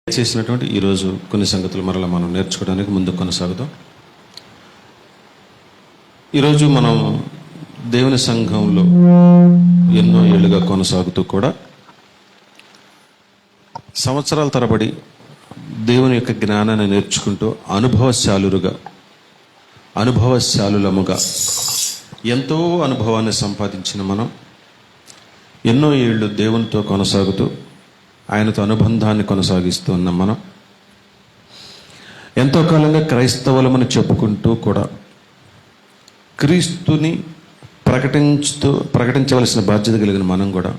చేసినటువంటి ఈరోజు కొన్ని సంగతులు మరలా మనం నేర్చుకోవడానికి ముందుకు కొనసాగుతాం. ఈరోజు మనం దేవుని సంఘంలో ఎన్నో ఏళ్ళుగా కొనసాగుతూ కూడా సంవత్సరాల తరబడి దేవుని యొక్క జ్ఞానాన్ని నేర్చుకుంటూ అనుభవశాలులముగా ఎంతో అనుభవాన్ని సంపాదించిన మనం ఎన్నో ఏళ్ళు దేవునితో కొనసాగుతూ ఆయనతో అనుబంధాన్ని కొనసాగిస్తూ ఉన్నాం. మనం ఎంతో కాలంగా క్రైస్తవులమని చెప్పుకుంటూ కూడా క్రీస్తుని ప్రకటించవలసిన బాధ్యత కలిగిన మనం కూడా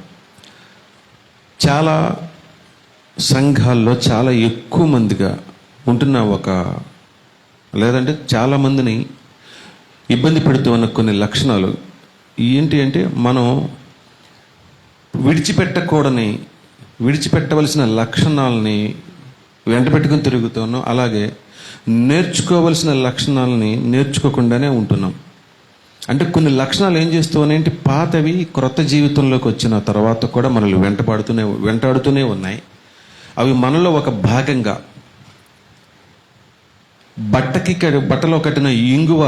చాలా సంఘాల్లో చాలా ఎక్కువ మందిగా ఉంటున్న లేదంటే చాలామందిని ఇబ్బంది పెడుతూ ఉన్న కొన్ని లక్షణాలు ఏంటి అంటే, మనం విడిచిపెట్టవలసిన లక్షణాలని వెంట పెట్టుకుని తిరుగుతున్నాం. అలాగే నేర్చుకోవలసిన లక్షణాలని నేర్చుకోకుండానే ఉంటున్నాం. అంటే కొన్ని లక్షణాలు ఏం చేస్తున్నాయంటే, పాతవి క్రొత్త జీవితంలోకి వచ్చిన తర్వాత కూడా మనల్ని వెంటాడుతూనే ఉన్నాయి. అవి మనలో ఒక భాగంగా బట్టలో కట్టిన ఇంగువ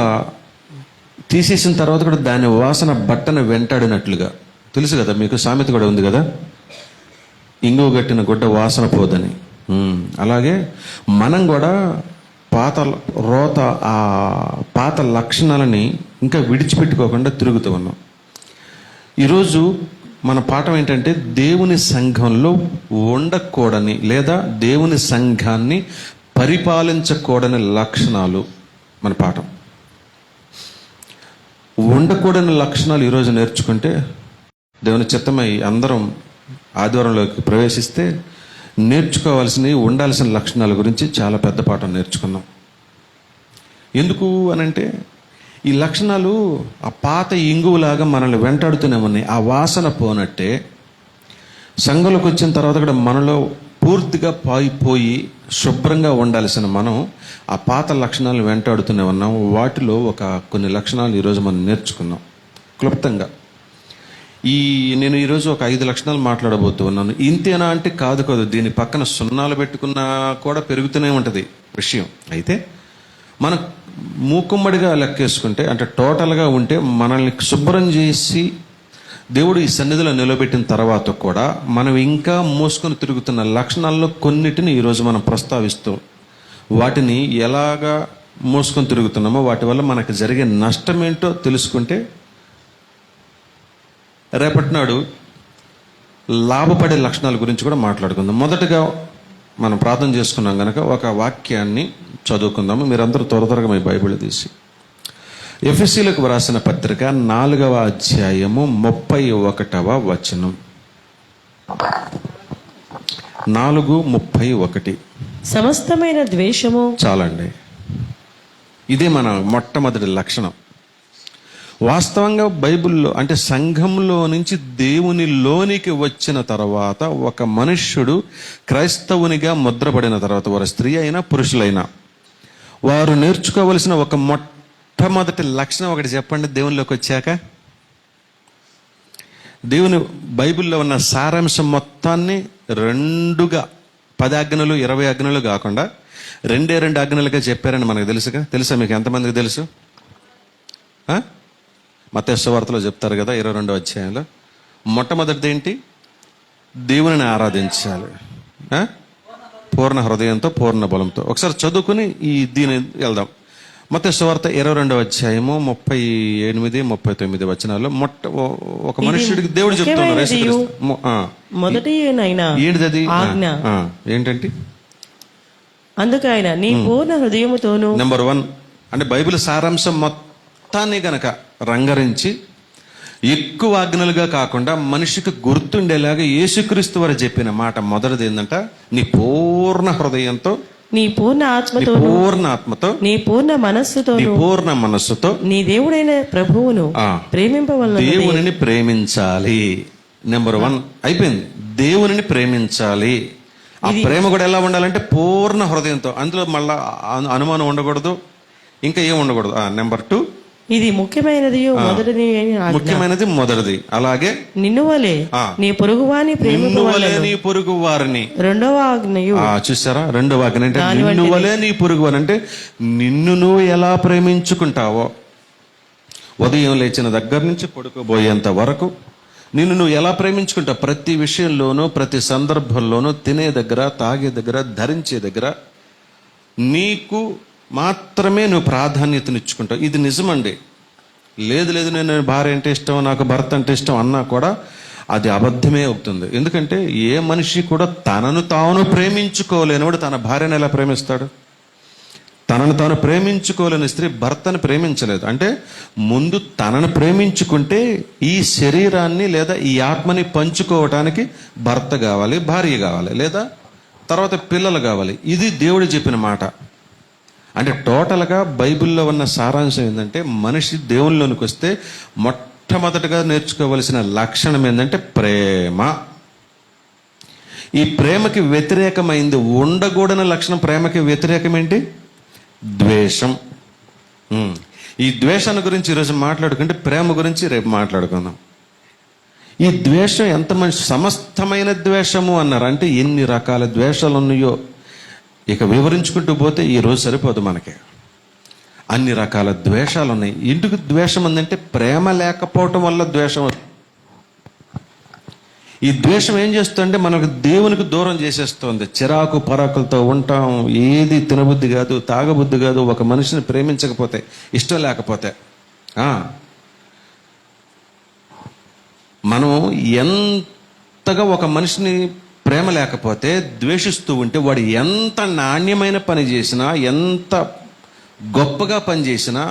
తీసేసిన తర్వాత కూడా దాని వాసన బట్టను వెంటాడినట్లుగా. తెలుసు కదా మీకు, సామెత కూడా ఉంది కదా, ఇంగువ కట్టిన గుడ్డ వాసన పోదని. అలాగే మనం కూడా పాత లక్షణాలని ఇంకా విడిచిపెట్టుకోకుండా తిరుగుతూ ఉన్నాం. ఈరోజు మన పాఠం ఏంటంటే, దేవుని సంఘంలో ఉండకూడని లేదా దేవుని సంఘాన్ని పరిపాలించకూడని లక్షణాలు మన పాఠం. ఉండకూడని లక్షణాలు ఈరోజు నేర్చుకుంటే, దేవుని చిత్తమై అందరం ఆదివారంలోకి ప్రవేశిస్తే నేర్చుకోవాల్సినవి, ఉండాల్సిన లక్షణాల గురించి చాలా పెద్ద పాఠం నేర్చుకున్నాం. ఎందుకు అనంటే, ఈ లక్షణాలు ఆ పాత ఇంగువలాగా మనల్ని వెంటాడుతూనే ఉన్నాయి. ఆ వాసన పోనట్టే సంఘంలోకి వచ్చిన తర్వాత కూడా మనలో పూర్తిగా పోయి శుభ్రంగా ఉండాల్సిన మనం ఆ పాత లక్షణాలను వెంటాడుతూనే ఉన్నాం. వాటిలో కొన్ని లక్షణాలు ఈరోజు మనం నేర్చుకున్నాం క్లుప్తంగా. నేను ఈరోజు 5 లక్షణాలు మాట్లాడబోతూ ఉన్నాను. ఇంతేనా అంటే కాదు. దీని పక్కన సున్నాలు పెట్టుకున్నా కూడా పెరుగుతూనే ఉంటుంది విషయం. అయితే మనం మూకుమ్మడిగా లెక్కేసుకుంటే, అంటే టోటల్గా ఉంటే, మనల్ని శుభ్రం చేసి దేవుడు ఈ సన్నిధిలో నిలబెట్టిన తర్వాత కూడా మనం ఇంకా మోసుకొని తిరుగుతున్న లక్షణాల్లో కొన్నిటిని ఈరోజు మనం ప్రస్తావిస్తూ, వాటిని ఎలాగా మోసుకొని తిరుగుతున్నామో, వాటి వల్ల మనకు జరిగే నష్టం ఏంటో తెలుసుకుంటే రేపటి నాడు లాభపడే లక్షణాల గురించి కూడా మాట్లాడుకుందాం. మొదటగా మనం ప్రార్థన చేసుకున్నాం కనుక ఒక వాక్యాన్ని చదువుకుందాము. మీరందరూ త్వరగా మీ బైబిల్ తీసి ఎఫెసీలకు వ్రాసిన పత్రిక 4వ అధ్యాయము 31వ వచనం. 4:31. సమస్తమైన ద్వేషము. చాలండి, ఇదే మన మొట్టమొదటి లక్షణం. వాస్తవంగా బైబిల్లో అంటే సంఘంలో నుంచి దేవునిలోనికి వచ్చిన తర్వాత ఒక మనుష్యుడు క్రైస్తవునిగా ముద్రపడిన తర్వాత, వారు స్త్రీ అయినా పురుషులైనా, వారు నేర్చుకోవలసిన ఒక మొట్టమొదటి లక్షణం ఒకటి చెప్పండి. దేవునిలోకి వచ్చాక దేవుని బైబిల్లో ఉన్న సారాంశం మొత్తాన్ని 2గా 10 ఆజ్ఞలు 20 ఆజ్ఞలు కాకుండా 2 ఆజ్ఞలుగా చెప్పారని మనకు తెలుసా? మీకు ఎంతమందికి తెలుసు? మత్తయి సువార్తలో చెప్తారు కదా 22వ అధ్యాయంలో. మొట్టమొదటిది ఏంటి? దేవునిని ఆరాధించాలి పూర్ణ హృదయంతో, పూర్ణ బలంతో. ఒకసారి చదువుకుని దీని వెళ్దాం. మత్తయి సువార్త 22వ అధ్యాయము 38, 39 వచనాల్లో ఒక మనుష్యుడికి దేవుడు చెప్తున్నారు, ఏంటిది? ఏంటంటే, అందుకు ఆయన నీ పూర్ణ హృదయముతోను. నెంబర్ 1 అంటే బైబిల్ సారాంశం మొత్తాన్ని గనక రంగరించి ఎక్కువ ఆజ్ఞలుగా కాకుండా మనిషికి గుర్తుండేలాగా యేసుక్రీస్తు వారు చెప్పిన మాట మొదటిది ఏంటంట, నీ పూర్ణ హృదయంతో, నీ పూర్ణ ఆత్మతో, నీ పూర్ణ మనస్సుతో నీ దేవుడైన ప్రభువును ప్రేమింపవలన. దేవునిని ప్రేమించాలి. నెంబర్ 1 అయిపోయింది. దేవునిని ప్రేమించాలి. ఆ ప్రేమ కూడా ఎలా ఉండాలంటే పూర్ణ హృదయంతో. అందులో మళ్ళా అనుమానం ఉండకూడదు, ఇంకా ఏం ఉండకూడదు. నెంబర్ 2 ఇది ముఖ్యమైనది మొదటిది ఆజ్ఞ. ముఖ్యమైనది మొదటిది. అలాగే నిన్ను వలె నీ పొరుగువాని నిన్ను వలే నీ పొరుగు వారిని. రెండవ ఆజ్ఞయు చూసారా, రెండవ ఆజ్ఞ అంటే నిన్ను వలే నీ పొరుగు వారు అంటే నిన్ను నువ్వు ఎలా ప్రేమించుకుంటావో, ఉదయం లేచిన దగ్గర నుంచి పడుకోబోయేంత వరకు నిన్ను నువ్వు ఎలా ప్రేమించుకుంటావు. ప్రతి విషయంలోనూ, ప్రతి సందర్భంలోనూ, తినే దగ్గర, తాగే దగ్గర, ధరించే దగ్గర నీకు మాత్రమే నువ్వు ప్రాధాన్యతనిచ్చుకుంటావు. ఇది నిజమండి. లేదు నేను భార్య అంటే ఇష్టం, నాకు భర్త అంటే ఇష్టం అన్నా కూడా అది అబద్ధమే అవుతుంది. ఎందుకంటే ఏ మనిషి కూడా తనను తాను ప్రేమించుకోలేనివాడు తన భార్యను ఎలా ప్రేమిస్తాడు? తనను తాను ప్రేమించుకోలేని స్త్రీ భర్తను ప్రేమించలేదు. అంటే ముందు తనను ప్రేమించుకుంటే ఈ శరీరాన్ని లేదా ఈ ఆత్మని పంచుకోవటానికి భర్త కావాలి, భార్య కావాలి, లేదా తర్వాత పిల్లలు కావాలి. ఇది దేవుడు చెప్పిన మాట. అంటే టోటల్గా బైబిల్లో ఉన్న సారాంశం ఏంటంటే మనిషి దేవునిలోనికి వస్తే మొట్టమొదటిగా నేర్చుకోవలసిన లక్షణం ఏంటంటే ప్రేమ. ఈ ప్రేమకి వ్యతిరేకమైంది ఉండకూడని లక్షణం. ప్రేమకి వ్యతిరేకం ఏంటి? ద్వేషం. ఈ ద్వేషాన్ని గురించి ఈరోజు మాట్లాడుకుంటే ప్రేమ గురించి రేపు మాట్లాడుకుందాం. ఈ ద్వేషం ఎంత మంచి సమస్తమైన ద్వేషము అన్నారు. అంటే ఎన్ని రకాల ద్వేషాలు ఉన్నాయో ఇక వివరించుకుంటూ పోతే ఈరోజు సరిపోదు మనకి. అన్ని రకాల ద్వేషాలు ఉన్నాయి. ఎందుకు ద్వేషం ఉందంటే ప్రేమ లేకపోవటం వల్ల ద్వేషం. ఈ ద్వేషం ఏం చేస్తుందంటే మనకు దేవునికి దూరం చేసేస్తుంది. చిరాకు పరాకులతో ఉంటాం. ఏది తినబుద్ధి కాదు, తాగబుద్ధి కాదు. ఒక మనిషిని ప్రేమించకపోతే, ఇష్టం లేకపోతే మనం ఎంతగా ఒక మనిషిని ప్రేమ లేకపోతే ద్వేషిస్తూ ఉంటే వాడు ఎంత నాణ్యమైన పని చేసినా, ఎంత గొప్పగా పని చేసినా,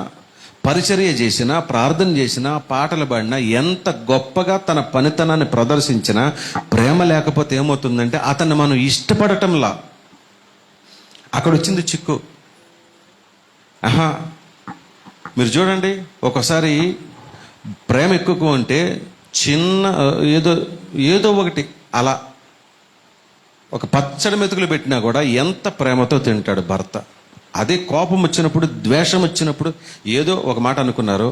పరిచర్య చేసినా, ప్రార్థన చేసినా, పాటలు పాడినా, ఎంత గొప్పగా తన పనితనాన్ని ప్రదర్శించినా ప్రేమ లేకపోతే ఏమవుతుందంటే అతన్ని మనం ఇష్టపడటంలా. అక్కడ వచ్చింది చిక్కు. మీరు చూడండి, ఒకసారి ప్రేమ ఎక్కువ ఉంటే చిన్న ఏదో ఒకటి అలా ఒక పచ్చడి మెతుకులు పెట్టినా కూడా ఎంత ప్రేమతో తింటాడు భర్త. అదే కోపం వచ్చినప్పుడు, ద్వేషం వచ్చినప్పుడు, ఏదో ఒక మాట అనుకున్నారు,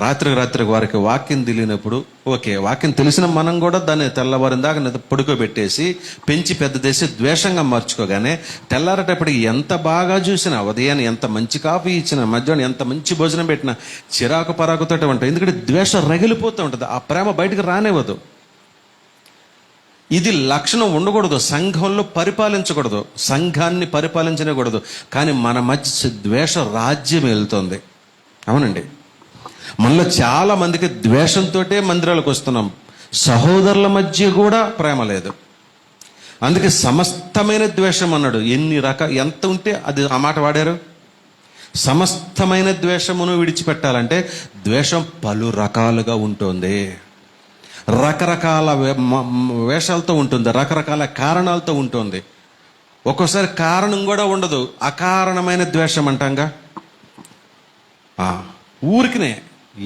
రాత్రికి వారికి వాక్యం తెలియనప్పుడు, ఓకే వాక్యం తెలిసిన మనం కూడా దాన్ని తెల్లవారిన దాకా పడుకోబెట్టేసి పెంచి పెద్ద చేసి ద్వేషంగా మార్చుకోగానే తెల్లారేటప్పటికి ఎంత బాగా చూసినా, ఉదయాన్ని ఎంత మంచి కాఫీ ఇచ్చినా, మధ్యాహ్నం ఎంత మంచి భోజనం పెట్టినా చిరాకు పరాకుతో ఉంటాయి. ఎందుకంటే ద్వేషం రగిలిపోతూ ఉంటుంది. ఆ ప్రేమ బయటకు రానివ్వదు. ఇది లక్షణం ఉండకూడదు. సంఘంలో పరిపాలించకూడదు, సంఘాన్ని పరిపాలించకూడదు. కానీ మన మధ్య ద్వేష రాజ్యం వెళ్తుంది. అవునండి, మనలో చాలా మందికి ద్వేషంతో మందిరాలకు వస్తున్నాం. సహోదరుల మధ్య కూడా ప్రేమ లేదు. అందుకే సమస్తమైన ద్వేషం అన్నాడు. ఎంత ఉంటే అది ఆ మాట వాడారు. సమస్తమైన ద్వేషమును విడిచిపెట్టాలంటే ద్వేషం పలు రకాలుగా ఉంటుంది. రకరకాల వేషాలతో ఉంటుంది, రకరకాల కారణాలతో ఉంటుంది. ఒక్కోసారి కారణం కూడా ఉండదు, అకారణమైన ద్వేషం అంటాంగా. ఊరికినే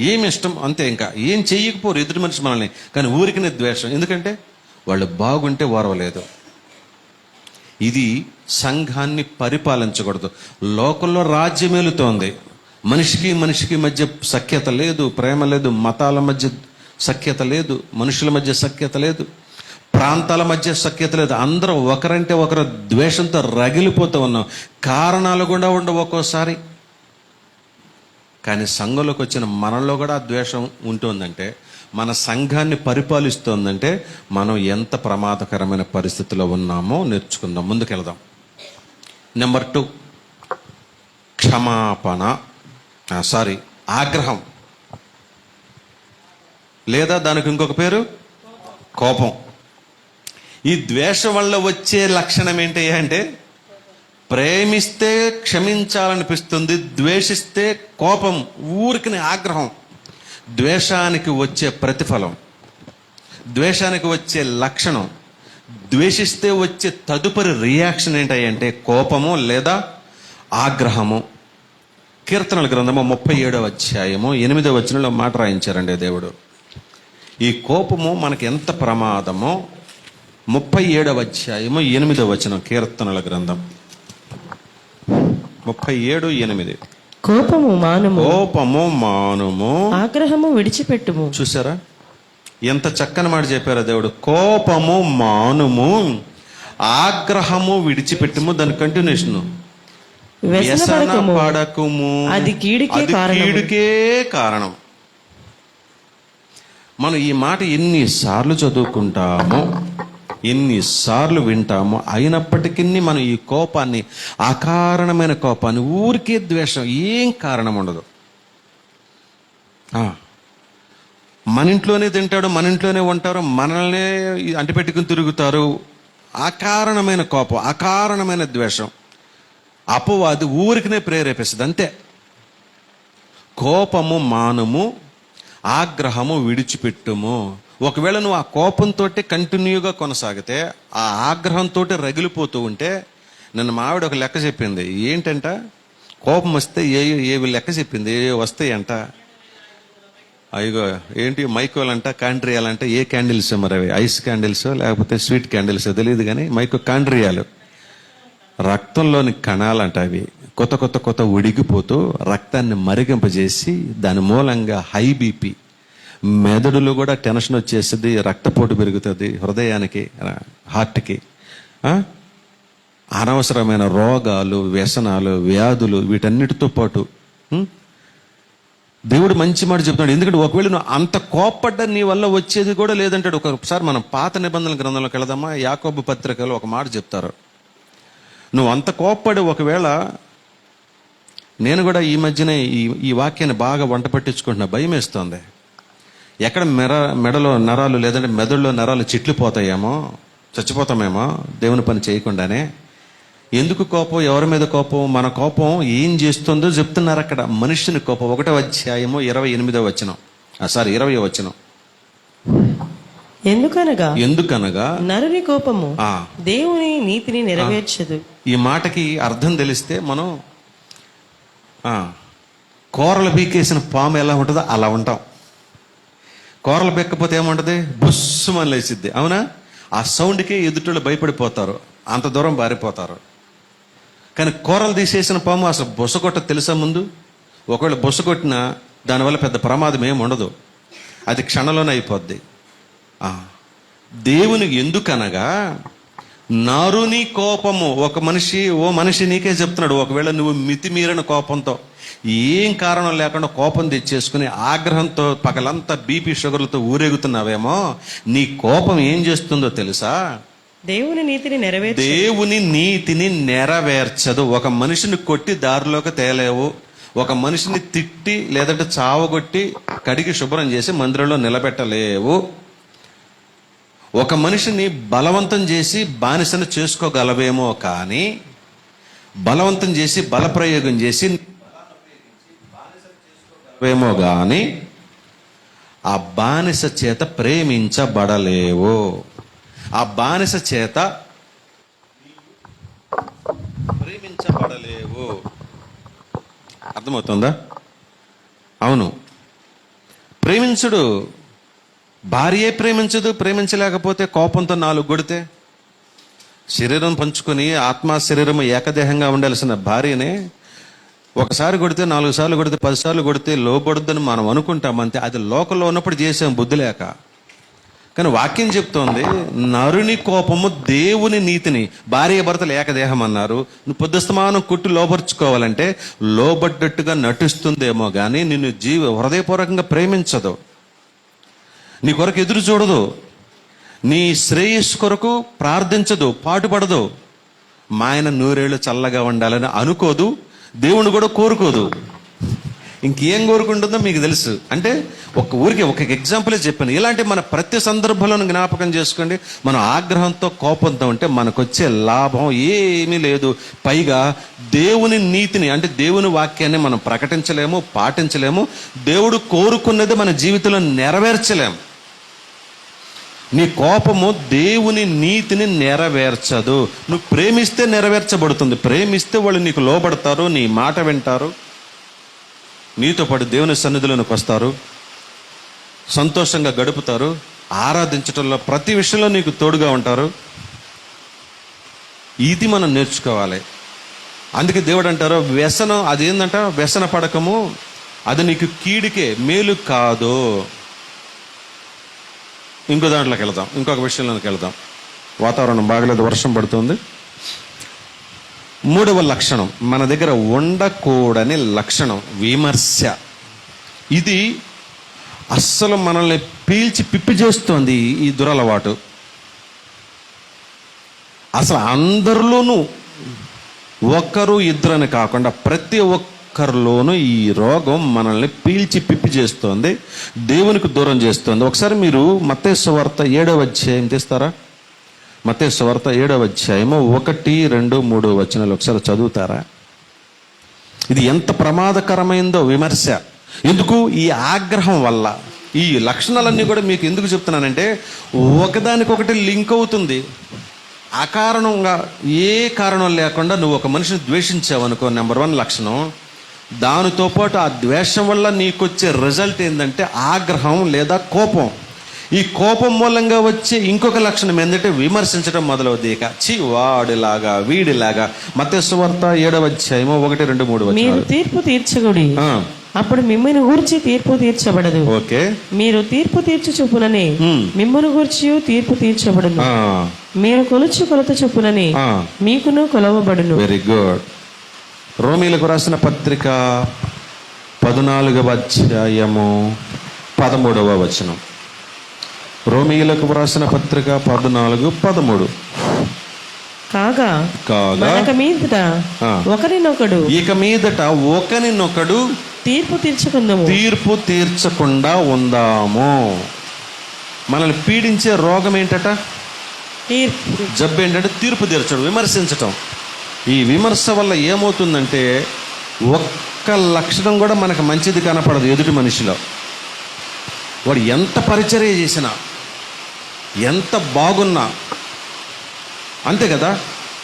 ఏమి ఇష్టం అంతే, ఇంకా ఏం చెయ్యకపోరు ఎదుటి మనిషి మనల్ని, కానీ ఊరికినే ద్వేషం. ఎందుకంటే వాళ్ళు బాగుంటే ఓర్వలేదు. ఇది సంఘాన్ని పరిపాలించకూడదు. లోకంలో రాజ్యమేలుతోంది. మనిషికి మధ్య సఖ్యత లేదు, ప్రేమ లేదు. మతాల మధ్య సఖ్యత లేదు, మనుషుల మధ్య సఖ్యత లేదు, ప్రాంతాల మధ్య సఖ్యత లేదు. అందరూ ఒకరంటే ఒకరు ద్వేషంతో రగిలిపోతూ ఉన్నాం. కారణాలు కూడా ఉండవు ఒక్కోసారి. కానీ సంఘంలోకి వచ్చిన మనలో కూడా ద్వేషం ఉంటుందంటే, మన సంఘాన్ని పరిపాలిస్తోందంటే మనం ఎంత ప్రమాదకరమైన పరిస్థితిలో ఉన్నామో నేర్చుకుందాం. ముందుకెళ్దాం. నెంబర్ 2, క్షమాపణ. ఆగ్రహం, లేదా దానికి ఇంకొక పేరు కోపం. ఈ ద్వేషం వల్ల వచ్చే లక్షణం ఏంటి అంటే ప్రేమిస్తే క్షమించాలనిపిస్తుంది, ద్వేషిస్తే కోపం, ఊరికినే ఆగ్రహం. ద్వేషానికి వచ్చే ప్రతిఫలం, ద్వేషానికి వచ్చే లక్షణం, ద్వేషిస్తే వచ్చే తదుపరి రియాక్షన్ ఏంటంటే కోపము లేదా ఆగ్రహము. కీర్తనల గ్రంథము 37వ అధ్యాయము 8వ వచనంలో మాట రాయించారండి దేవుడు. ఈ కోపము మనకి ఎంత ప్రమాదమో 37వ అధ్యాయము 8వ వచనం, కీర్తనల గ్రంథం 37:8. కోపము మానుము, కోపము మానుము, ఆగ్రహము విడిచిపెట్టుము. చూసారా ఎంత చక్కని మాట చెప్పారా దేవుడు. కోపము మానుము, ఆగ్రహము విడిచిపెట్టుము. దాని కంటిన్యూషన్, వ్యసన పడకుము, అది కీడుకే కారణం. మనం ఈ మాట ఎన్నిసార్లు చదువుకుంటామో, ఎన్నిసార్లు వింటామో, అయినప్పటికీ మనం ఈ కోపాన్ని, అకారణమైన కోపాన్ని, ఊరికే ద్వేషం, ఏం కారణం ఉండదు. మన ఇంట్లోనే తింటాడు, మన ఇంట్లోనే ఉంటారు, మనల్నే అంటిపెట్టుకుని తిరుగుతారు. అకారణమైన కోపం, అకారణమైన ద్వేషం, అపవాది ఊరికినే ప్రేరేపిస్తుంది, అంతే. కోపము మానుము, ఆగ్రహము విడిచిపెట్టుము. ఒకవేళ నువ్వు ఆ కోపంతో కంటిన్యూగా కొనసాగితే, ఆ ఆగ్రహంతో రగిలిపోతూ ఉంటే, నన్ను మా ఆవిడ ఒక లెక్క చెప్పింది. ఏంటంట, కోపం వస్తే ఏవి లెక్క చెప్పింది, ఏ వస్తాయంట. అయ్యో ఏంటి మైకోలంట, కాండ్రియాలంట. ఏ క్యాండిల్స్ మరి అవి, ఐస్ క్యాండిల్స్ లేకపోతే స్వీట్ క్యాండిల్స్ తెలియదు కానీ మైకో కాండ్రియాలు, రక్తంలోని కణాలంట. అవి కొత్త ఉడిగిపోతూ రక్తాన్ని మరిగింపజేసి దాని మూలంగా హై బీపీ, మెదడులో కూడా టెన్షన్ వచ్చేస్తుంది, రక్తపోటు పెరుగుతుంది, హృదయానికి, హార్ట్కి. అనవసరమైన రోగాలు, వ్యసనాలు, వ్యాధులు, వీటన్నిటితో పాటు దేవుడు మంచి మాట చెప్తున్నాడు. ఎందుకంటే ఒకవేళ నువ్వు అంత కోప్పడ్డ నీ వల్ల వచ్చేది కూడా లేదంటాడు. ఒకసారి మనం పాత నిబంధనల గ్రంథంలోకి వెళదామా. యాకోబు పత్రికలో ఒక మాట చెప్తారు. నువ్వు అంత కోప్పడి, ఒకవేళ నేను కూడా ఈ మధ్యనే ఈ వాక్యాన్ని బాగా వంట పట్టించుకుంటున్నా, భయం వేస్తుంది. ఎక్కడ మెడలో నరాలు, లేదంటే మెదడులో నరాలు చిట్లిపోతాయేమో, చచ్చిపోతామేమో దేవుని పని చేయకుండానే. ఎందుకు కోపం, ఎవరి మీద కోపం? మన కోపం ఏం చేస్తుందో చెప్తున్నారు అక్కడ. మనుషుని కోపం 1వ అధ్యాయము 28వ వచనం, 20వ వచనం. ఎందుకనగా నరుని కోపము దేవుని నీతిని నెరవేర్చదు. ఈ మాటకి అర్థం తెలిస్తే మనం కూరలు పీకేసిన పాము ఎలా ఉంటుందో అలా ఉంటాం. కూరలు పెక్కపోతే ఏముంటది, బుస్సుమని లేచిద్ది, అవునా? ఆ సౌండ్కి ఎదుటోళ్ళు భయపడిపోతారు, అంత దూరం బారిపోతారు. కానీ కూరలు తీసేసిన పాము అసలు బుస కొట్ట తెలుసా ముందు? ఒకవేళ బుస కొట్టినా దానివల్ల పెద్ద ప్రమాదం ఏమి ఉండదు, అది క్షణంలోనే అయిపోద్ది. దేవునికి ఎందుకనగా నరుని కోపము, ఒక మనిషి, ఓ మనిషి నీకే చెప్తున్నాడు, ఒకవేళ నువ్వు మితిమీరిన కోపంతో, ఏం కారణం లేకుండా కోపం తెచ్చేసుకుని ఆగ్రహంతో పగలంతా బీపీ షుగర్లతో ఊరేగుతున్నావేమో, నీ కోపం ఏం చేస్తుందో తెలుసా? దేవుని నీతిని నెరవేర్చదు. ఒక మనిషిని కొట్టి దారిలోకి తేలేవు, ఒక మనిషిని తిట్టి లేదంటే చావగొట్టి కడిగి శుభ్రం చేసి మందిరంలో నిలబెట్టలేవు. ఒక మనిషిని బలవంతం చేసి బానిసను చేసుకోగలవేమో, కానీ బలవంతం చేసి బలప్రయోగం చేసి వేమో గాని ఆ బానిస చేత ప్రేమించబడలేవు. ఆ బానిస చేత ప్రేమించబడలేవు. అర్థమవుతుందా? అవును, ప్రేమించుడు. భార్యే ప్రేమించదు. ప్రేమించలేకపోతే కోపంతో 4 కొడితే, శరీరం పంచుకొని ఆత్మ శరీరం ఏకదేహంగా ఉండాల్సిన భార్యనే ఒకసారి కొడితే, 4 సార్లు కొడితే, 10 సార్లు కొడితే లోబడుద్దని మనం అనుకుంటాం, అంతే. అది లోకంలో ఉన్నప్పుడు చేసాం బుద్ధి లేక. కానీ వాక్యం చెప్తోంది, నరుని కోపము దేవుని నీతిని, భార్య భర్తలు ఏకదేహం అన్నారు. నువ్వు పొద్దుస్తమానం కొట్టి లోబర్చుకోవాలంటే లోబడ్డట్టుగా నటిస్తుందేమో కానీ నిన్ను హృదయపూర్వకంగా ప్రేమించదు, నీ కొరకు ఎదురు చూడదు, నీ శ్రేయస్సు కొరకు ప్రార్థించదు, పాటుపడదు. మా ఆయన 100 ఏళ్ళు చల్లగా ఉండాలని అనుకోదు, దేవుని కూడా కోరుకోదు. ఇంకేం కోరుకుంటుందో మీకు తెలుసు. అంటే ఒక ఎగ్జాంపులే చెప్పాను. ఇలాంటి మన ప్రతి సందర్భంలో జ్ఞాపకం చేసుకోండి. మనం ఆగ్రహంతో కోపంతో ఉంటే మనకొచ్చే లాభం ఏమీ లేదు. పైగా దేవుని నీతిని, అంటే దేవుని వాక్యాన్ని మనం ప్రకటించలేము, పాటించలేము. దేవుడు కోరుకున్నది మన జీవితంలో నెరవేర్చలేము. నీ కోపము దేవుని నీతిని నెరవేర్చదు. నువ్వు ప్రేమిస్తే నెరవేర్చబడుతుంది. ప్రేమిస్తే వాళ్ళు నీకు లోబడతారు, నీ మాట వింటారు, నీతో పాటు దేవుని సన్నిధిలోనికి వస్తారు, సంతోషంగా గడుపుతారు, ఆరాధించటంలో ప్రతి విషయంలో నీకు తోడుగా ఉంటారు. ఇది మనం నేర్చుకోవాలి. అందుకే దేవుడు అంటారు వ్యసనం అదేందంట, వ్యసన పడకము, అది నీకు కీడికే, మేలు కాదు. ఇంకో దాంట్లోకి వెళ్దాం, ఇంకొక విషయంలోకి వెళ్దాం. వాతావరణం బాగలేదు, వర్షం పడుతుంది. 3వ లక్షణం మన దగ్గర ఉండకూడని లక్షణం విమర్శ. ఇది అస్సలు మనల్ని పీల్చి పిప్పి చేస్తోంది ఈ దురలవాటు. అసలు అందరిలోనూ ఒక్కరు ఇద్దరని కాకుండా ప్రతి ఒక్కరిలోనూ ఈ రోగం మనల్ని పీల్చి పిప్పి చేస్తోంది, దేవునికి దూరం చేస్తోంది. ఒకసారి మీరు మత్తయి సువార్త 7వ అధ్యాయం తీస్తారా? మత్తయి సువార్త 7వ అధ్యాయము 1, 2, 3 వచనాలు ఒకసారి చదువుతారా? ఇది ఎంత ప్రమాదకరమైందో విమర్శ. ఎందుకు? ఈ ఆగ్రహం వల్ల. ఈ లక్షణాలన్నీ కూడా మీకు ఎందుకు చెప్తున్నానంటే ఒకదానికొకటి లింక్ అవుతుంది. అకారణంగా ఏ కారణం లేకుండా నువ్వు ఒక మనిషిని ద్వేషించావనుకో, నెంబర్ 1 లక్షణం. దానితో పాటు ఆ ద్వేషం వల్ల నీకొచ్చే రిజల్ట్ ఏంటంటే ఆగ్రహం లేదా కోపం. ఈ కోపం మూలంగా వచ్చే ఇంకొక లక్షణం ఏంటంటే విమర్శించడం మొదలవుద్ది. ఇక వాడిలాగా వీడిలాగా. మత్తయి సువార్త 7వ అధ్యాయము 1, 2, 3 మీరు తీర్పు తీర్చగుడి, అప్పుడు మిమ్మల్ని గూర్చి తీర్పు తీర్చబడదు. ఓకే, మీరు తీర్పు తీర్చు చొప్పుననే మిమ్మల్ని గూర్చి తీర్పు తీర్చబడును. మీరు కొలుచు కొలత చొప్పుననే మీకును కొలవబడును. Very good. రోమీలకు రాసిన పత్రిక 14వ అధ్యాయము 13వ వచనం. రోమీయులకు రాసిన పత్రిక 14:13. కాగా ఇక మీదట ఒకరినొకడు తీర్పు తీర్చకుండా ఉందాము. మనల్ని పీడించే రోగం ఏంటట? జబ్బు ఏంటంటే తీర్పు తీర్చడం, విమర్శించటం. ఈ విమర్శ వల్ల ఏమవుతుందంటే ఒక్క లక్షణం కూడా మనకు మంచిది కనపడదు ఎదుటి మనిషిలో. వాడు ఎంత పరిచర్య చేసినా, ఎంత బాగున్నా అంతే కదా.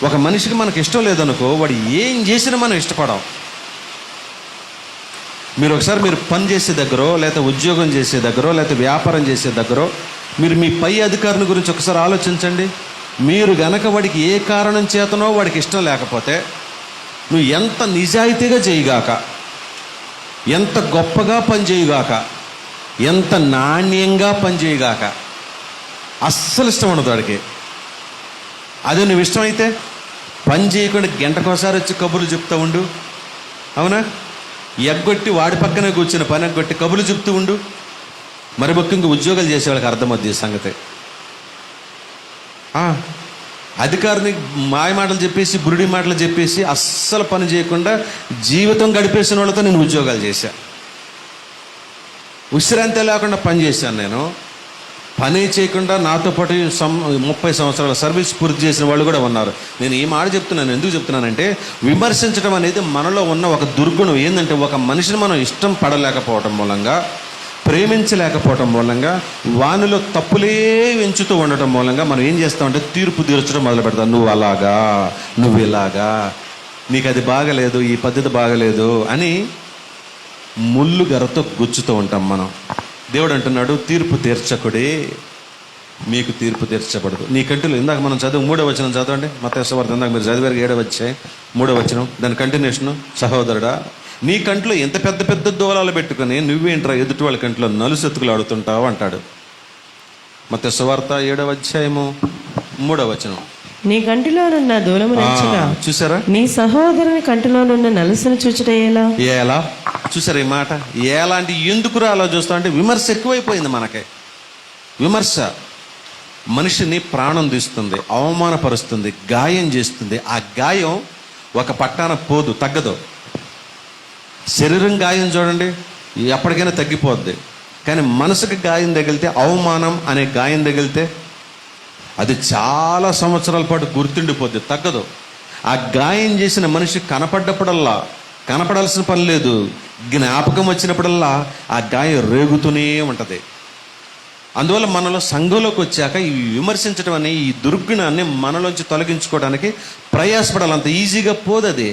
ఒక మనిషికి మనకు ఇష్టం లేదనుకో, వాడు ఏం చేసినా మనం ఇష్టపడం. మీరు పని చేసే దగ్గర, లేకపోతే ఉద్యోగం చేసే దగ్గర, లేకపోతే వ్యాపారం చేసే దగ్గర మీరు మీ పై అధికారిని గురించి ఒకసారి ఆలోచించండి. మీరు గనక వాడికి ఏ కారణం చేతనో వాడికి ఇష్టం లేకపోతే, నువ్వు ఎంత నిజాయితీగా చేయగాక, ఎంత గొప్పగా పనిచేయగాక, ఎంత నాణ్యంగా పనిచేయగాక అస్సలు ఇష్టం ఉండదు వాడికి. అదే నువ్వు ఇష్టమైతే పని చేయకుండా గంటకోసారి వచ్చి కబుర్లు చెప్తూ ఉండు. అవునా? ఎగ్గొట్టి వాడి పక్కనే కూర్చుని పని ఎగ్గొట్టి కబుర్లు చెప్తూ ఉండు. మరి ముఖ్యంగా ఉద్యోగాలు చేసే వాళ్ళకి అర్థమవుద్ది ఈ సంగతి. అధికారిని మాయ మాటలు చెప్పేసి, బురుడి మాటలు చెప్పేసి అస్సలు పని చేయకుండా జీవితం గడిపేసిన వాళ్ళతో నేను ఉద్యోగాలు చేశా. విశ్రాంతి లేకుండా పని చేశాను. నేను పని చేయకుండా నాతో పాటు 30 సంవత్సరాల సర్వీస్ పూర్తి చేసిన వాళ్ళు కూడా ఉన్నారు. నేను ఈ మాట చెప్తున్నాను, ఎందుకు చెప్తున్నానంటే విమర్శించడం అనేది మనలో ఉన్న ఒక దుర్గుణం. ఏంటంటే ఒక మనిషిని మనం ఇష్టం పడలేకపోవటం మూలంగా, ప్రేమించలేకపోవటం మూలంగా, వానిలో తప్పులే ఎంచుతూ ఉండటం మూలంగా మనం ఏం చేస్తామంటే తీర్పు తీర్చడం మొదలు పెడతాం. నువ్వు అలాగా, నువ్వు ఇలాగా, నీకు అది బాగలేదు, ఈ పద్ధతి బాగలేదు అని ముళ్ళు గరతో గుచ్చుతూ ఉంటాం మనం. దేవుడు అంటున్నాడు తీర్పు తీర్చకుడే, మీకు తీర్పు తీర్చబడదు. నీ కంటిలో ఇందాక మనం చదువు 3వ వచనం చదవండి. మత్తయి సువార్త ఇందాక మీరు చదివారు 7వ అధ్యాయం 3వ వచనం, దాని కంటిన్యూషన్. సహోదరుడా, నీ కంట్లో ఎంత పెద్ద పెద్ద దూలాలు పెట్టుకుని నువ్వేంట్రా ఎదుటి వాళ్ళ కంట్లో నలుసెత్తుకులు ఆడుతుంటావు అంటాడు. మత్తయి సువార్త 7వ అధ్యాయము 3వ వచనం. నీ కంటిలోనున్న దూలము నచ్చక చూసారా, నీ సహోదరుని కంటిలోనున్న నలుసును చూచుట ఎలా? చూసారా ఈ మాట? ఎలాంటి ఎందుకురా అలా చూస్తా అంటే విమర్శ ఎక్కువైపోయింది మనకి. విమర్శ మనిషిని ప్రాణం తీస్తుంది, అవమానపరుస్తుంది, గాయం చేస్తుంది. ఆ గాయం ఒక పట్టాన పోదు, తగ్గదు. శరీరం గాయం చూడండి ఎప్పటికైనా తగ్గిపోద్ది, కానీ మనసుకి గాయం తగిలితే, అవమానం అనే గాయం తగిలితే అది చాలా సంవత్సరాల పాటు గుర్తుండిపోద్ది, తగ్గదు. ఆ గాయం చేసిన మనిషి కనపడాల్సిన పని లేదు, జ్ఞాపకం వచ్చినప్పుడల్లా ఆ గాయం రేగుతూనే ఉంటుంది. అందువల్ల మనలో సంఘంలోకి వచ్చాక ఈ విమర్శించడం అనే ఈ దుర్గుణాన్ని మనలోంచి తొలగించుకోవడానికి ప్రయాసపడాలి. అంత ఈజీగా పోదది.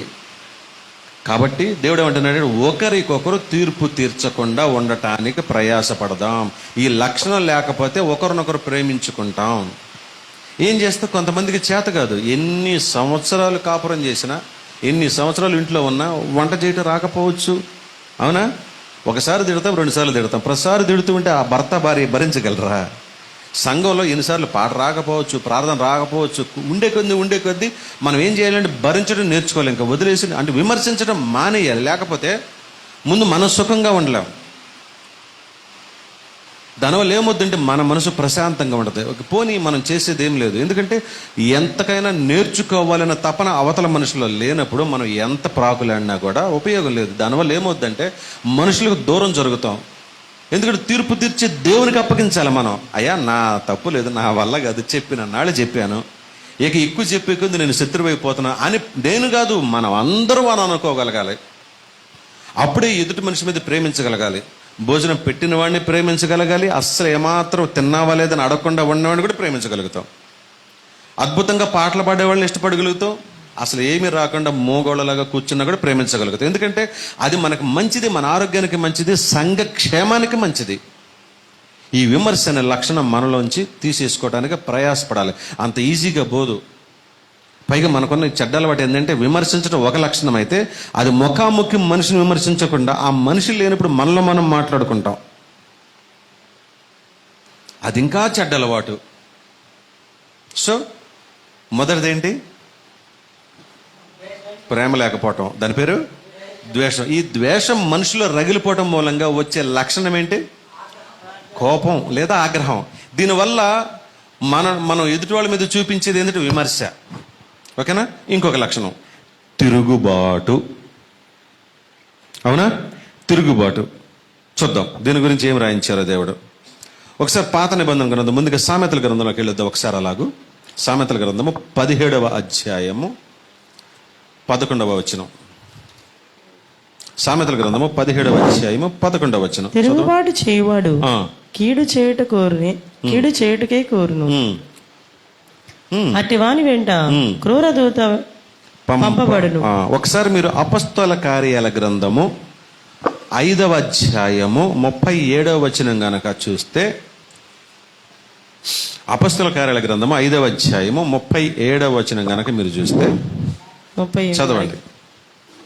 కాబట్టి దేవుడు ఏమంటున్నాడు, ఒకరికొకరు తీర్పు తీర్చకుండా ఉండటానికి ప్రయాసపడదాం. ఈ లక్షణం లేకపోతే ఒకరినొకరు ప్రేమించుకుంటాం. ఏం చేస్తే కొంతమందికి చేత కాదు. ఎన్ని సంవత్సరాలు కాపురం చేసినా, ఎన్ని సంవత్సరాలు ఇంట్లో ఉన్నా వంట చేయటం రాకపోవచ్చు, అవునా? ఒకసారి తిడతాం, 2 సార్లు తిడతాం. ప్రతిసారి తిడుతూ ఉంటే ఆ భర్త భార్య భరించగలరా? సంఘంలో ఎన్నిసార్లు పాట రాకపోవచ్చు, ప్రార్థన రాకపోవచ్చు, ఉండే కొద్దీ మనం ఏం చేయాలంటే భరించడం నేర్చుకోవాలి. ఇంకా వదిలేసి అంటే విమర్శించడం మానేయాలి. లేకపోతే ముందు మనం సుఖంగా ఉండలేం. దానివల్ల ఏమొద్దంటే మన మనసు ప్రశాంతంగా ఉంటుంది. ఒక పోనీ మనం చేసేది ఏం లేదు. ఎందుకంటే ఎంతకైనా నేర్చుకోవాలన్న తపన అవతల మనుషులో లేనప్పుడు మనం ఎంత ప్రాకులాడినా కూడా ఉపయోగం లేదు. దానివల్ల ఏమవుద్దంటే మనుషులకు దూరం జరుగుతాం. ఎందుకంటే తీర్పు తీర్చి దేవునికి అప్పగించాలి మనం. అయ్యా నా తప్పు లేదు, నా వల్ల కాదు, చెప్పిన నాళ్ళు చెప్పాను, ఇక ఎక్కువ చెప్పే కొద్ది నేను శత్రువైపోతున్నా అని నేను కాదు, మనం అందరూ అని అనుకోగలగాలి. అప్పుడే ఎదుటి మనిషి మీద ప్రేమించగలగాలి. భోజనం పెట్టిన వాడిని ప్రేమించగలగాలి. అస్సలు ఏమాత్రం తిన్నావా లేదని అడగకుండా ఉన్నవాడిని కూడా ప్రేమించగలుగుతాం. అద్భుతంగా పాటలు పాడేవాళ్ళని ఇష్టపడగలుగుతాం. అసలు ఏమీ రాకుండా మోగోళ్ళలాగా కూర్చున్నా కూడా ప్రేమించగలుగుతాం. ఎందుకంటే అది మనకు మంచిది, మన ఆరోగ్యానికి మంచిది, సంఘ క్షేమానికి మంచిది. ఈ విమర్శ అనే లక్షణం మనలోంచి తీసేసుకోవడానికి ప్రయాసపడాలి. అంత ఈజీగా పోదు. పైగా మనకున్న చెడ్డ అలవాటు ఏంటంటే విమర్శించడం ఒక లక్షణం అయితే, అది ముఖాముఖి మనిషిని విమర్శించకుండా ఆ మనిషి లేనప్పుడు మనలో మనం మాట్లాడుకుంటాం. అది ఇంకా చెడ్డ అలవాటు. సో మొదటిదేంటి? ప్రేమ లేకపోవటం, దాని పేరు ద్వేషం. ఈ ద్వేషం మనుషులో రగిలిపోవటం మూలంగా వచ్చే లక్షణం ఏంటి? కోపం లేదా ఆగ్రహం. దీనివల్ల మనం ఎదుటి వాళ్ళ మీద చూపించేది ఏంటంటే విమర్శ. ఓకేనా? ఇంకొక లక్షణం తిరుగుబాటు. అవునా? తిరుగుబాటు. చూద్దాం దీని గురించి ఏం రాయించారో దేవుడు. ఒకసారి పాత నిబంధన గ్రంథం, ముందుగా సామెతల గ్రంథంలోకి వెళ్ళొద్దాం ఒకసారి. అలాగూ సామెతల గ్రంథము 17వ అధ్యాయము 11వ వచనం. సామెతల గ్రంథము 17వ అధ్యాయము 11వ వచనం. తిరుగుబాటు చేయువాడు కీడు చేయుటకే కోరును, అట్టి వాని వెంట క్రూర దూత పంపబడును. ఒకసారి మీరు అపొస్తల కార్యాల గ్రంథము 5వ అధ్యాయము 37వ వచనం గనక చూస్తే, అపొస్తల కార్యాల గ్రంథము 5వ అధ్యాయము 37వ వచనం గనక మీరు చూస్తే చదవండి.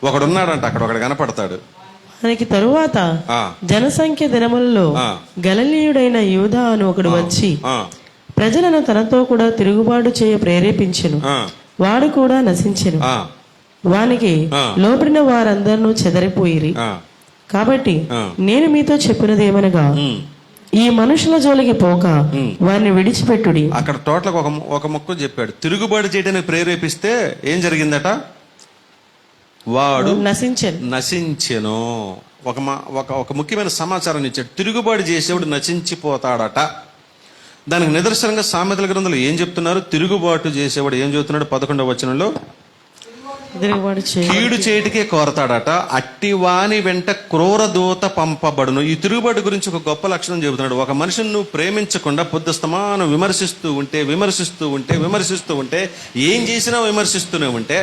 ఒకడున్నాడంట అక్కడ, ఒకడు కనపడతాడు. మనకి తరువాత జనసంఖ్య దినములలో గలిలయుడైన యూదా అని ఒకడు వచ్చి ప్రజలను తనతో కూడా తిరుగుబాటు చేయ ప్రేరేపించెను. వాడు కూడా నశించెను. వానికి లోబడిన వారందరూ చెదరిపోయిరి. కాబట్టి నేను మీతో చెప్పినదేమనగా, ఈ మనుషుల జోలికి పోక వారిని విడిచిపెట్టుడి. అక్కడ టోటల్ ఒక మొక్క చెప్పాడు. తిరుగుబాటు చేయడానికి ప్రేరేపిస్తే ఏం జరిగిందట? వాడు నశించెను. ఒక ముఖ్యమైన సమాచారాన్ని ఇచ్చాడు. తిరుగుబాటు చేసేవాడు నశించిపోతాడట. దానికి నిదర్శనంగా సామెతల గ్రంథంలో ఏం చెప్తున్నారు? తిరుగుబాటు చేసేవాడు ఏం చెబుతున్నాడు? 11వ వచనంలో కీడు చేయటికే కోరతాడట, అట్టి వాని వెంట క్రూర దూత పంపబడును. ఈ తిరుగుబాటు గురించి ఒక గొప్ప లక్షణం చెబుతున్నాడు. ఒక మనిషిని నువ్వు ప్రేమించకుండా పొద్దుస్తమానం విమర్శిస్తూ ఉంటే ఏం చేసినా విమర్శిస్తూనే ఉంటే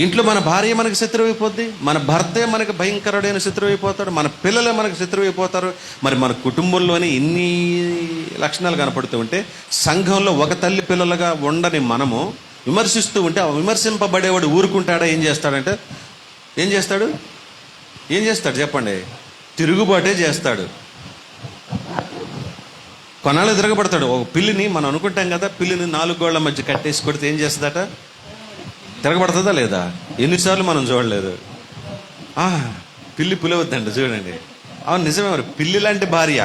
ఇంట్లో మన భార్య మనకు శత్రువు అయిపోద్ది, మన భర్తే మనకు భయంకరుడైన శత్రువు అయిపోతాడు, మన పిల్లలే మనకు శత్రువు అయిపోతారు. మరి మన కుటుంబంలోనే ఇన్ని లక్షణాలు కనపడుతూ ఉంటే, సంఘంలో ఒక తల్లి పిల్లలుగా ఉండని మనము విమర్శిస్తూ ఉంటే, ఆ విమర్శింపబడేవాడు ఊరుకుంటాడా? ఏం చేస్తాడు చెప్పండి? తిరుగుబాటే చేస్తాడు. కొనాలు తిరగబడతాడు. ఒక పిల్లిని మనం అనుకుంటాం కదా, పిల్లిని 4 గోళ్ల మధ్య కట్టేసి కొడితే ఏం చేస్తుందట? తిరగబడుతుందా లేదా? ఎన్నిసార్లు మనం చూడలేదు. పిల్లి పులవద్దండి, చూడండి. అవును, నిజమే. మరి పిల్లి లాంటి భార్య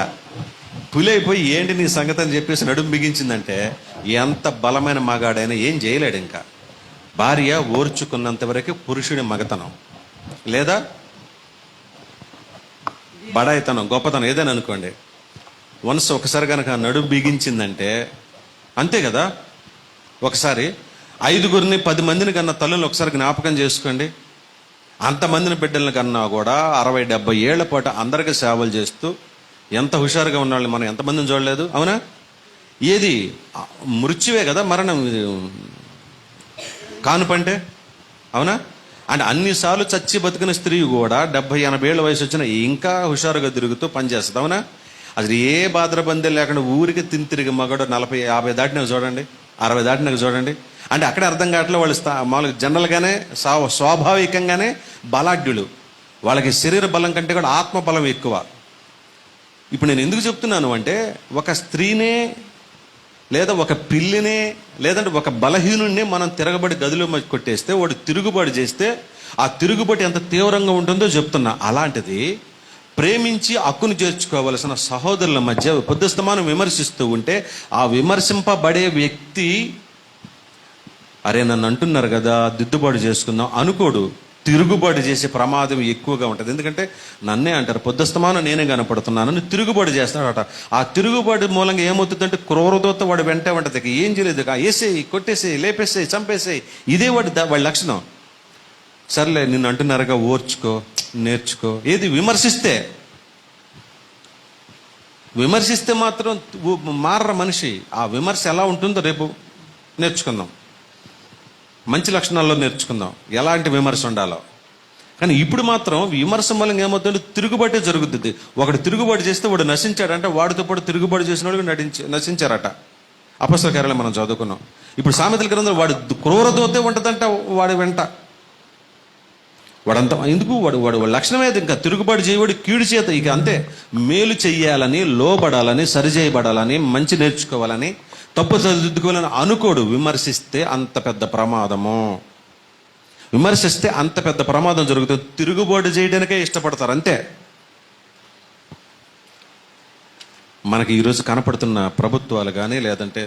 పులి అయిపోయి ఏంటి నీ సంగతి అని చెప్పేసి నడుము బిగించిందంటే ఎంత బలమైన మగాడైనా ఏం చేయలేడు. ఇంకా భార్య ఓర్చుకున్నంత వరకు పురుషుడి మగతనం లేదా బడాయితనం, గొప్పతనం ఏదైనా అనుకోండి. ఒకసారి కనుక నడుము బిగించిందంటే అంతే కదా. ఒకసారి 5గురిని 10 మందిని కన్నా తల్లులు ఒకసారి జ్ఞాపకం చేసుకోండి. అంతమందిని బిడ్డలను కన్నా కూడా 60-70 ఏళ్ల పాటు అందరికీ సేవలు చేస్తూ ఎంత హుషారుగా ఉన్నాళ్ళు మనం ఎంతమందిని చూడలేదు? అవునా? ఏది మృత్యువే కదా మరణం, కానుపంటే. అవునా? అంటే అన్నిసార్లు చచ్చి బతికిన స్త్రీ కూడా 70-80 ఏళ్ళ వయసు వచ్చిన ఇంకా హుషారుగా తిరుగుతూ పనిచేస్తుంది. అవునా? అసలు ఏ బాధరబందే లేకుండా ఊరికి తిరిగి మగడు 40-50 దాటినాక చూడండి, 60 దాటినాక చూడండి. అంటే అక్కడే అర్థం కావట్లే, వాళ్ళు మామూలుగా జనరల్గానే స్వాభావికంగానే బలాఢ్యులు. వాళ్ళకి శరీర బలం కంటే కూడా ఆత్మ బలం ఎక్కువ. ఇప్పుడు నేను ఎందుకు చెప్తున్నాను అంటే, ఒక స్త్రీనే లేదా ఒక పిల్లినే లేదంటే ఒక బలహీనుడిని మనం తిరగబడి గదిలో కొట్టేస్తే, వాడు తిరుగుబాటు చేస్తే ఆ తిరుగుబాటు ఎంత తీవ్రంగా ఉంటుందో చెప్తున్నా. అలాంటిది ప్రేమించి హక్కును చేర్చుకోవలసిన సహోదరుల మధ్య పొద్దుస్తమానం విమర్శిస్తూ ఉంటే, ఆ విమర్శింపబడే వ్యక్తి అరే నన్ను అంటున్నారు కదా దిద్దుబాటు చేసుకుందాం అనుకోడు. తిరుగుబాటు చేసే ప్రమాదం ఎక్కువగా ఉంటుంది. ఎందుకంటే నన్నే అంటారు, పొద్దుస్తమానం నేనే కనపడుతున్నానని తిరుగుబాటు చేస్తాడట. ఆ తిరుగుబాటు మూలంగా ఏమవుతుందంటే, క్రూరదోత వాడు వెంటే ఉంటుంది. ఏం చేయలేదు, వేసేయి, కొట్టేసేయి, లేపేసేయి, చంపేసేయి. ఇదే వాడి లక్షణం. సర్లే నిన్ను అంటున్నారుగా, ఓర్చుకో, నేర్చుకో. ఏది విమర్శిస్తే మాత్రం మారర మనిషి. ఆ విమర్శ ఎలా ఉంటుందో రేపు నేర్చుకుందాం. మంచి లక్షణాల్లో నేర్చుకుందాం ఎలాంటి విమర్శ ఉండాలో. కానీ ఇప్పుడు మాత్రం విమర్శ మూలంగా ఏమవుతుందంటే తిరుగుబాటే జరుగుతుంది. ఒకడు తిరుగుబాటు చేస్తే వాడు నశించాడంటే, వాడితో పాటు తిరుగుబాటు చేసిన వాడు నశించారట. అపొస్తలుల కార్యాలు మనం చదువుకున్నాం. ఇప్పుడు సామెతల గ్రంథంలో వాడు క్రూరదోతే ఉంటుందంట వాడి వెంట. వాడంతా ఎందుకు వాడు లక్షణమే ఇంకా తిరుగుబాటు చేయవాడు, కీడు చేత. ఇక అంతే, మేలు చెయ్యాలని, లోబడాలని, సరిచేయబడాలని, మంచి నేర్చుకోవాలని, తప్పు సరిదిద్దుకోవాలని అనుకోడు. విమర్శిస్తే అంత పెద్ద ప్రమాదం జరుగుతుంది. తిరుగుబాటు చేయడానికే ఇష్టపడతారు అంతే. మనకి ఈరోజు కనపడుతున్న ప్రభుత్వాలు కానీ, లేదంటే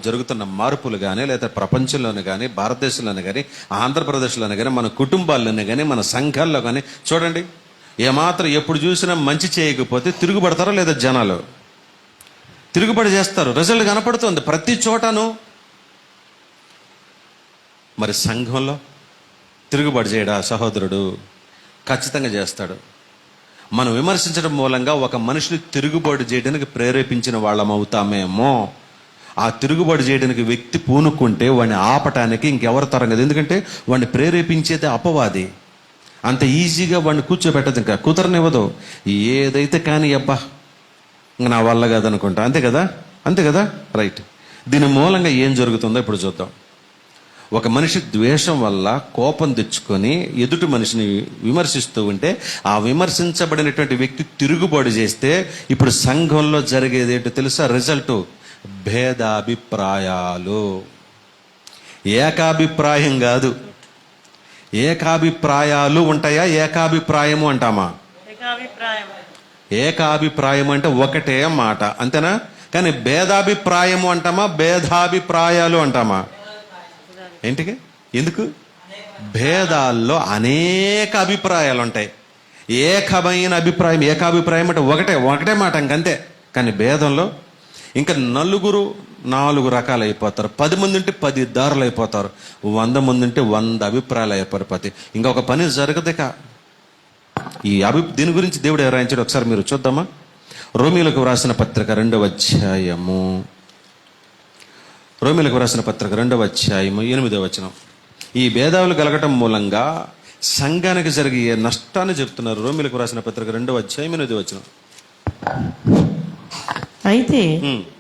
జరుగుతున్న మార్పులు కానీ, లేదా ప్రపంచంలోనే కానీ, భారతదేశంలోనే కానీ, ఆంధ్రప్రదేశ్లోనే కానీ, మన కుటుంబాల్లోనే కానీ, మన సంఘాల్లో కానీ చూడండి, ఏమాత్రం ఎప్పుడు చూసినా మంచి చేయకపోతే తిరుగుబడతారో లేదా జనాలు తిరుగుబడి చేస్తారు. రిజల్ట్ కనపడుతుంది ప్రతి చోటను. మరి సంఘంలో తిరుగుబడి చేయడా సహోదరుడు? ఖచ్చితంగా చేస్తాడు. మనం విమర్శించడం మూలంగా ఒక మనిషిని తిరుగుబాటు చేయడానికి ప్రేరేపించిన వాళ్ళం అవుతామేమో. ఆ తిరుగుబాటు చేయడానికి వ్యక్తి పూనుకుంటే వాడిని ఆపటానికి ఇంకెవరు తరం కదా. ఎందుకంటే వాడిని ప్రేరేపించేదే అపవాది. అంత ఈజీగా వాడిని కూర్చోబెట్టదు, ఇంకా కుదరనివ్వదు. ఏదైతే కానీ అబ్బా నా వల్ల కాదనుకుంటా. అంతే కదా రైట్. దీని మూలంగా ఏం జరుగుతుందో ఇప్పుడు చూద్దాం. ఒక మనిషి ద్వేషం వల్ల కోపం తెచ్చుకొని ఎదుటి మనిషిని విమర్శిస్తూ ఉంటే, ఆ విమర్శించబడినటువంటి వ్యక్తి తిరుగుబాటు చేస్తే ఇప్పుడు సంఘంలో జరిగేది ఏంటో తెలుసా? రిజల్ట్ భేదాభిప్రాయాలు. ఏకాభిప్రాయం కాదు. ఏకాభిప్రాయాలు ఉంటాయా? ఏకాభిప్రాయము అంటామా? ఏకాభిప్రాయం అంటే ఒకటే మాట, అంతేనా? కానీ భేదాభిప్రాయము అంటామా? భేదాభిప్రాయాలు అంటామా? ఏంటికి? ఎందుకు? భేదాల్లో అనేక అభిప్రాయాలు ఉంటాయి. ఏకమైన అభిప్రాయం, ఏకాభిప్రాయం అంటే ఒకటే మాట ఇంకంతే. కానీ భేదంలో ఇంకా 4 రకాలు అయిపోతారు. 10 మంది ఉంటే 10 దారులు అయిపోతారు. 100 మంది ఉంటే 100 అభిప్రాయాలు అయిపోతాయి. ఇంకొక పని జరగదుక. దీని గురించి దేవుడు రాయించాడు ఒకసారి మీరు చూద్దామా? రోమీలకు వ్రాసిన పత్రిక 2వ అధ్యాయము, రోమీలకు వ్రాసిన పత్రిక 2వ అధ్యాయము 8వ వచనం. ఈ భేదాలు కలగటం మూలంగా సంఘానికి జరిగే నష్టాన్ని చెప్తున్నారు. రోమీలకు వ్రాసిన పత్రిక 2వ అధ్యాయం 8వ వచనం. అయితే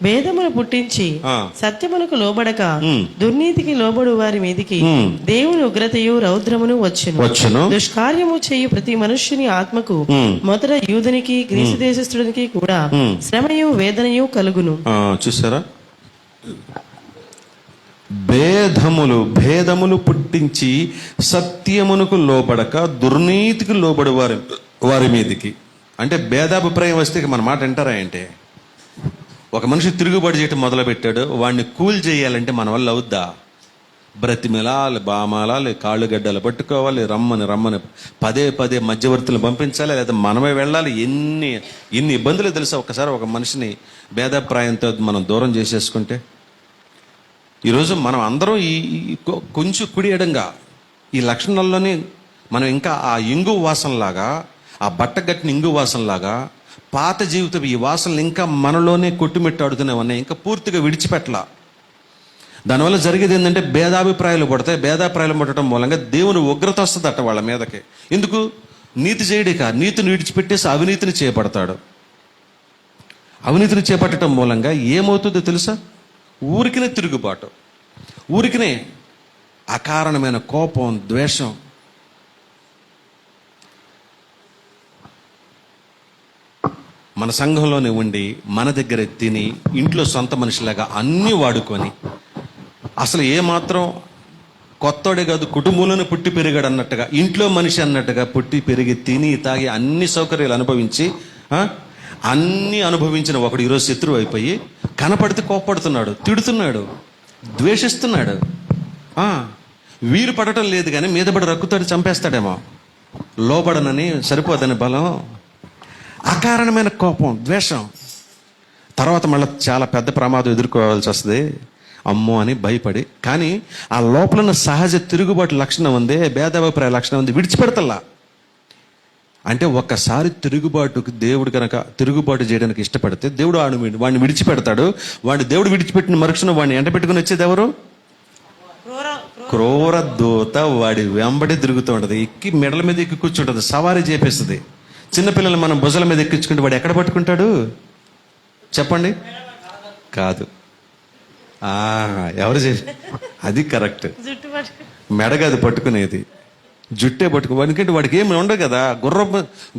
భేదమును పుట్టించి సత్యమునకు లోబడక దుర్నీతికి లోబడు వారి మీదికి దేవుని ఉగ్రతయు రౌద్రమును వచ్చును. దుష్కార్యము చేయు ప్రతి మనుష్యుని ఆత్మకు మొదట యూదునికి గ్రీసు దేశస్థునికి కూడా శ్రమయు వేదనయు కలుగును. చూసారా? భేదములు పుట్టించి సత్యమునకు లోబడక దుర్నీతికి లోబడు వారి మీదికి. అంటే భేదాభిప్రాయం వస్తే మన మాట వింటారా అంటే? ఒక మనిషి తిరుగుబాటు చేయటం మొదలుపెట్టాడు, వాడిని కూల్ చేయాలంటే మన వల్ల అవుద్దా? బ్రతిమిలాలి, బామాలాలి, కాళ్ళు గడ్డలు పట్టుకోవాలి, రమ్మని పదే మధ్యవర్తులను పంపించాలి, లేదా మనమే వెళ్ళాలి. ఎన్ని ఇబ్బందులు తెలుసా? ఒకసారి ఒక మనిషిని భేదాభిప్రాయంతో మనం దూరం చేసేసుకుంటే. ఈరోజు మనం అందరం కొంచెం కుడి ఎడంగా ఈ లక్షణాల్లోనే మనం ఇంకా ఆ ఇంగు వాసనలాగా, ఆ బట్టగట్టిన ఇంగు వాసనలాగా పాత జీవితం ఈ వాసనలు ఇంకా మనలోనే కొట్టుమిట్టాడుతూనే ఉన్నాయి. ఇంకా పూర్తిగా విడిచిపెట్టలా. దానివల్ల జరిగేది ఏంటంటే భేదాభిప్రాయాలు పడతాయి. భేదాభిప్రాయాలు పడటం మూలంగా దేవుని ఉగ్రత వస్తుందట వాళ్ళ మీదకి. ఎందుకు? నీతి చేయడిక నీతిని విడిచిపెట్టేసి అవినీతిని చేపడతాడు. అవినీతిని చేపట్టడం మూలంగా ఏమవుతుందో తెలుసా? ఊరికినే తిరుగుబాటు. ఊరికినే అకారణమైన కోపం, ద్వేషం. మన సంఘంలోనే ఉండి మన దగ్గర తిని ఇంట్లో సొంత మనిషిలాగా అన్నీ వాడుకొని, అసలు ఏమాత్రం కొత్తోడే కాదు కుటుంబంలోనే పుట్టి పెరిగాడు అన్నట్టుగా, ఇంట్లో మనిషి అన్నట్టుగా పుట్టి పెరిగి తిని తాగి అన్ని సౌకర్యాలు అనుభవించి అన్నీ అనుభవించిన ఒకడు ఈరోజు శత్రువు అయిపోయి కనపడితే కోప్పడుతున్నాడు, తిడుతున్నాడు, ద్వేషిస్తున్నాడు. వీరు పడటం లేదు కానీ మీద పడి రక్కుతాడు, చంపేస్తాడేమో. లోబడనని సరిపోదని బలం. అకారణమైన కోపం, ద్వేషం. తర్వాత మళ్ళీ చాలా పెద్ద ప్రమాదం ఎదుర్కోవాల్సి వస్తుంది, అమ్మో అని భయపడి. కానీ ఆ లోపల సహజ తిరుగుబాటు లక్షణం ఉంది, భేదాభిప్రాయ లక్షణం ఉంది, విడిచిపెడతల్లా. అంటే ఒక్కసారి తిరుగుబాటుకు దేవుడు కనుక తిరుగుబాటు చేయడానికి ఇష్టపడితే దేవుడు వాడిని విడిచిపెడతాడు. దేవుడు విడిచిపెట్టిన మరుక్షణం వాడిని ఎంట పెట్టుకుని వచ్చేది ఎవరు? క్రూర దూత వాడి వెంబడి తిరుగుతూ ఉంటుంది, ఎక్కి మెడల మీద ఎక్కి కూర్చుంటుంది, సవారీ చేపిస్తుంది. చిన్నపిల్లలు మనం భుజాల మీద ఎక్కించుకుంటే వాడు ఎక్కడ పట్టుకుంటాడు చెప్పండి? కాదు, ఎవరు చెప్పి, అది కరెక్ట్. మెడగది పట్టుకునేది, జుట్టే పట్టుకు. ఎందుకంటే వాడికి ఏమి ఉండదు కదా.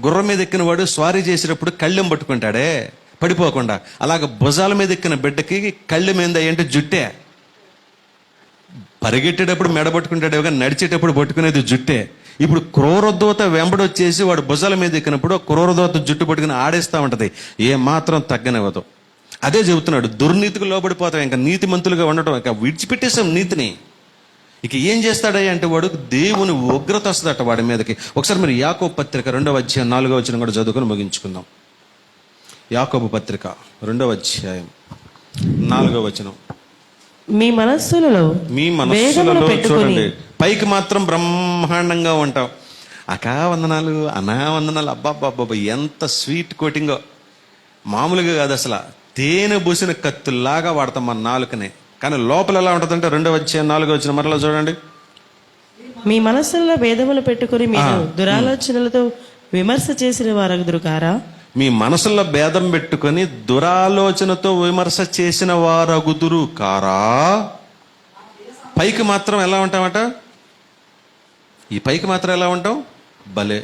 గుర్రం మీద ఎక్కిన వాడు స్వారీ చేసేటప్పుడు కళ్ళెం పట్టుకుంటాడే పడిపోకుండా. అలాగ భుజాల మీద ఎక్కిన బిడ్డకి కళ్ళెం ఏందా అంటే జుట్టే. పరిగెట్టేటప్పుడు మెడ పట్టుకుంటాడే కానీ నడిచేటప్పుడు పట్టుకునేది జుట్టే. ఇప్పుడు క్రూరదూత వెంబడి వచ్చేసి వాడు భుజాల మీద ఎక్కినప్పుడు క్రూరదూత జుట్టు పట్టుకుని ఆడేస్తూ ఉంటది, ఏ మాత్రం తగ్గనివ్వదు. అదే చెబుతున్నాడు, దుర్నీతికి లోబడిపోతాం, ఇంకా నీతిమంతులుగా ఉండటం, ఇంకా విడిచిపెట్టేసాం నీతిని. ఇక ఏం చేస్తాడయ్యా అంటే వాడు దేవుని ఉగ్రత వస్తుందట వాడి మీదకి. ఒకసారి మీరు యాకోబు పత్రిక 2వ అధ్యాయం 4వ వచనం కూడా చదువుకొని ముగించుకుందాం. యాకోబు పత్రిక 2వ అధ్యాయం 4వ వచనం. మీ మనస్సులలో చూడండి, పైకి మాత్రం బ్రహ్మాండంగా ఉంటాం, అకావందనాలు అనావందనాలు, అబ్బాబ్బాబ్బా ఎంత స్వీట్ కోటింగో. మామూలుగా కాదు, అసలు తేనె పూసిన కత్తుల్లాగా వాడతాం మన నాలుకనే. కానీ లోపల ఎలా ఉంటుందంటే 2వ అధ్యాయం 4వ వచనం మరలా చూడండి. మీ మనస్సులో భేదములు పెట్టుకుని మీరు దురాలోచనలతో విమర్శ చేసిన వారగుదురు కారా? మీ మనసుల్లో భేదం పెట్టుకొని దురాలోచనతో విమర్శ చేసిన వారగుదురు కారా? పైకి మాత్రం ఎలా ఉంటామట? ఈ పైకి మాత్రం ఎలా ఉంటాం? భలే